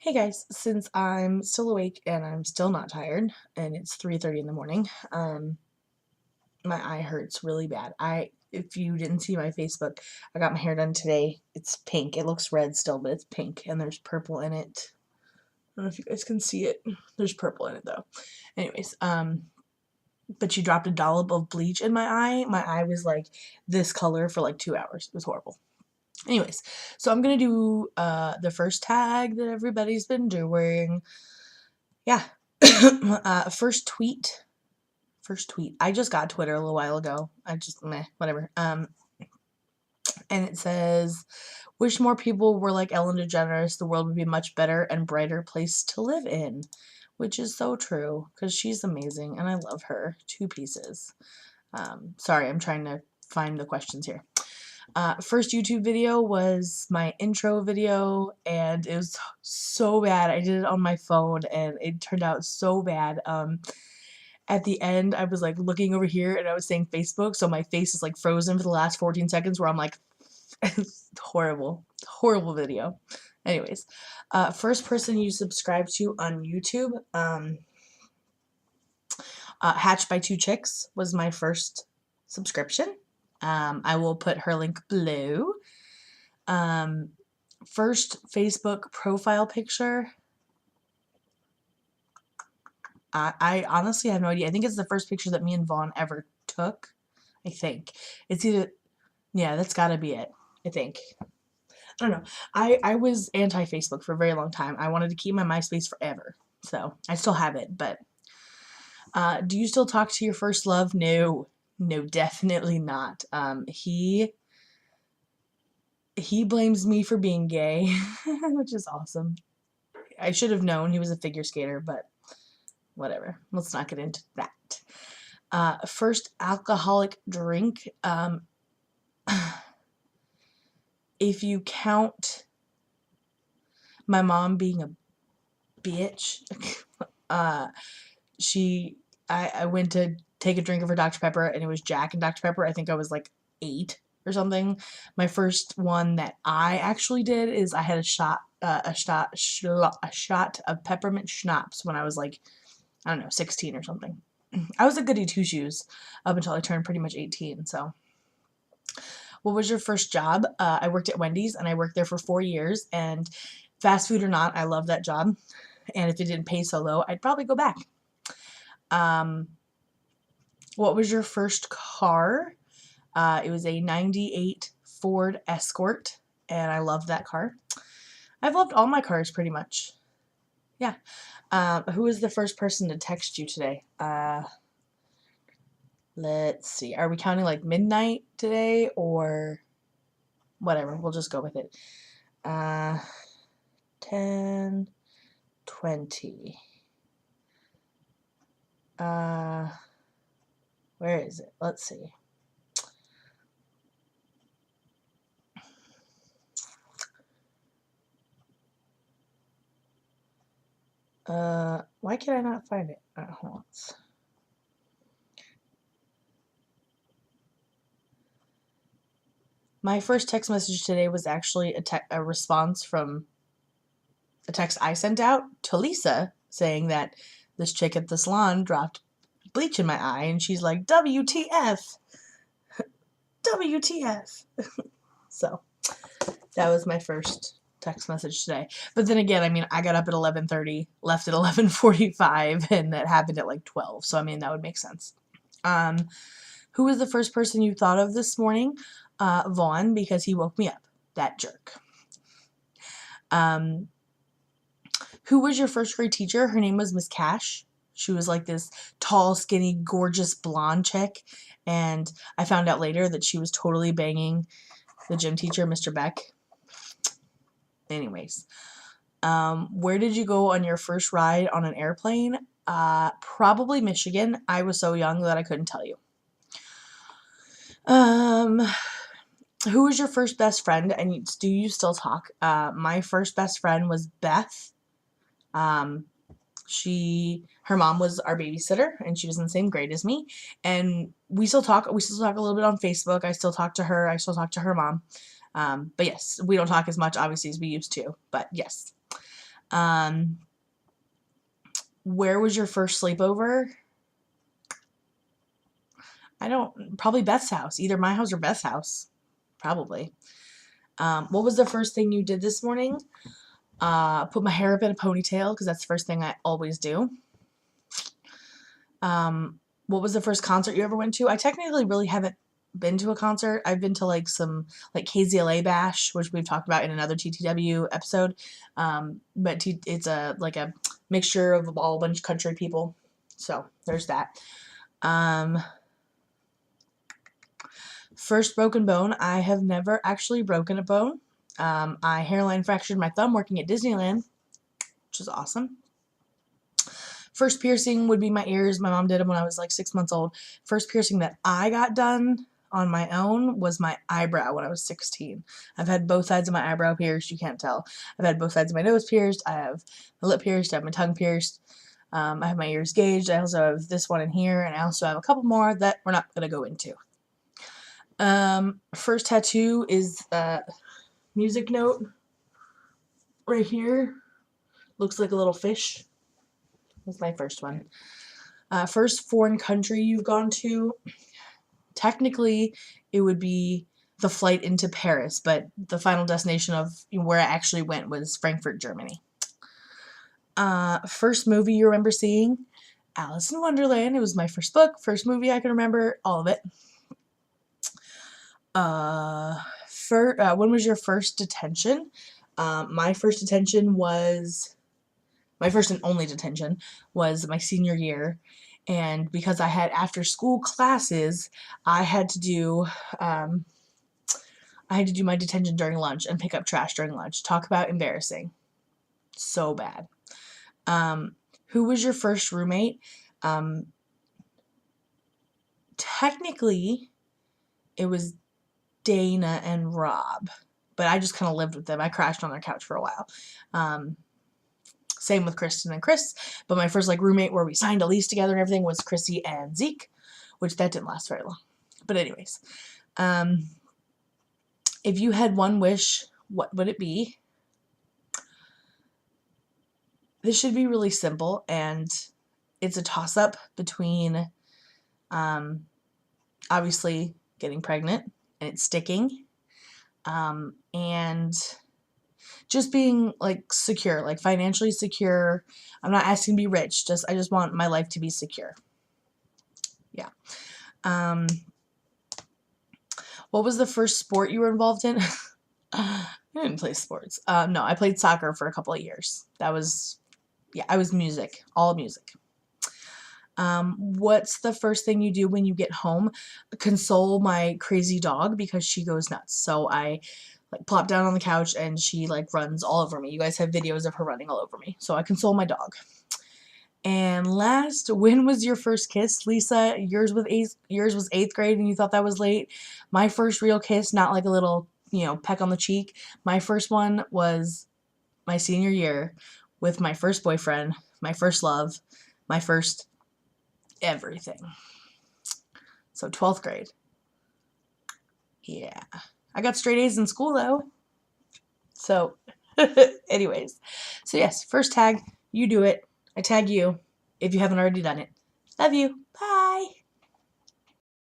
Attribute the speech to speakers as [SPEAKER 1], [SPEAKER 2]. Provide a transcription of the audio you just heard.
[SPEAKER 1] Hey guys, since I'm still awake and I'm still not tired, and it's 3:30 in the morning, my eye hurts really bad. If you didn't see my Facebook, I got my hair done today. It's pink. It looks red still, but it's pink, and there's purple in it. I don't know if you guys can see it. There's purple in it though. Anyways, but you dropped a dollop of bleach in my eye. My eye was like this color for like 2 hours. It was horrible. Anyways, so I'm gonna do the first tag that everybody's been doing. Yeah. First tweet. First tweet. I just got Twitter a little while ago. I just meh, whatever. And it says, "Wish more people were like Ellen DeGeneres. The world would be a much better and brighter place to live in," which is so true because she's amazing and I love her. Two pieces. Sorry, I'm trying to find the questions here. First YouTube video was my intro video, and it was so bad. I did it on my phone, and it turned out so bad. At the end, I was like looking over here, and I was saying Facebook, so my face is like frozen for the last 14 seconds, where I'm like, it's horrible, horrible video. Anyways, first person you subscribe to on YouTube, Hatched by Two Chicks was my first subscription. I will put her link below. First Facebook profile picture. I honestly have no idea. I think it's the first picture that me and Vaughn ever took. I think. It's either, yeah, that's gotta be it. I think. I don't know. I was anti-Facebook for a very long time. I wanted to keep my MySpace forever. So, I still have it, but do you still talk to your first love? No. No, definitely not. He blames me for being gay, which is awesome. I should have known he was a figure skater, but whatever. Let's not get into that. First alcoholic drink. If you count my mom being a bitch, I went to take a drink of her Dr. Pepper, and it was Jack and Dr. Pepper. I think I was like 8 or something. My first one that I actually did is I had a shot of peppermint schnapps when I was like, I don't know, 16 or something. I was a goody two shoes up until I turned pretty much 18. So, what was your first job? I worked at Wendy's, and I worked there for 4 years. And fast food or not, I love that job. And if it didn't pay so low, I'd probably go back. What was your first car? It was a 98 Ford Escort, and I loved that car. I've loved all my cars pretty much. Yeah. Who was the first person to text you today? Let's see. Are we counting like midnight today or whatever? We'll just go with it. 10, 20. Where is it? Let's see. Why can I not find it? Hold on. My first text message today was actually a response from a text I sent out to Lisa saying that this chick at the salon dropped bleach in my eye, and she's like, WTF. WTF. So, that was my first text message today. But then again, I mean, I got up at 11:30, left at 11:45, and that happened at like 12. So, I mean, that would make sense. Who was the first person you thought of this morning? Vaughn, because he woke me up. That jerk. Who was your first grade teacher? Her name was Miss Cash. She was like this tall, skinny, gorgeous blonde chick. And I found out later that she was totally banging the gym teacher, Mr. Beck. Anyways. Where did you go on your first ride on an airplane? Probably Michigan. I was so young that I couldn't tell you. Who was your first best friend, and do you still talk? My first best friend was Beth. Her mom was our babysitter, and she was in the same grade as me, and we still talk a little bit on Facebook. I still talk to her. I still talk to her mom. But yes, we don't talk as much, obviously, as we used to, but yes. Um, where was your first sleepover? Probably Beth's house. Either my house or Beth's house. Probably. What was the first thing you did this morning? Put my hair up in a ponytail because that's the first thing I always do. What was the first concert you ever went to? I technically really haven't been to a concert. I've been to like some like KZLA Bash, which we've talked about in another TTW episode. But it's a like a mixture of all a bunch of country people. So there's that. First broken bone. I have never actually broken a bone. I hairline fractured my thumb working at Disneyland, which is awesome. First piercing would be my ears. My mom did them when I was like 6 months old. First piercing that I got done on my own was my eyebrow when I was 16. I've had both sides of my eyebrow pierced. You can't tell. I've had both sides of my nose pierced. I have my lip pierced. I have my tongue pierced. I have my ears gauged. I also have this one in here, and I also have a couple more that we're not going to go into. First tattoo is music note right here. Looks like a little fish. That's my first one. First foreign country you've gone to. Technically, it would be the flight into Paris, but the final destination of where I actually went was Frankfurt, Germany. First movie you remember seeing? Alice in Wonderland. It was my first book, first movie I can remember, all of it. When was your first detention? My first and only detention was my senior year, and because I had after school classes, I had to do my detention during lunch and pick up trash during lunch. Talk about embarrassing. So bad. Who was your first roommate? Technically, it was Dana and Rob, but I just kind of lived with them. I crashed on their couch for a while. Same with Kristen and Chris, but my first like roommate where we signed a lease together and everything was Chrissy and Zeke, which that didn't last very long. But anyways, if you had one wish, what would it be? This should be really simple, and it's a toss-up between obviously getting pregnant and it's sticking, and just being like secure, like financially secure. I'm not asking to be rich, I just want my life to be secure. Yeah. What was the first sport you were involved in? I didn't play sports. No, I played soccer for a couple of years. I was music, all music. What's the first thing you do when you get home? Console my crazy dog because she goes nuts. So I like plop down on the couch and she like runs all over me. You guys have videos of her running all over me. So I console my dog. And last, when was your first kiss? Lisa, yours was 8th grade and you thought that was late. My first real kiss, not like a little, peck on the cheek. My first one was my senior year with my first boyfriend, my first love, my first everything. So 12th grade. Yeah. I got straight A's in school though. So anyways. So yes, first tag, you do it. I tag you if you haven't already done it. Love you. Bye.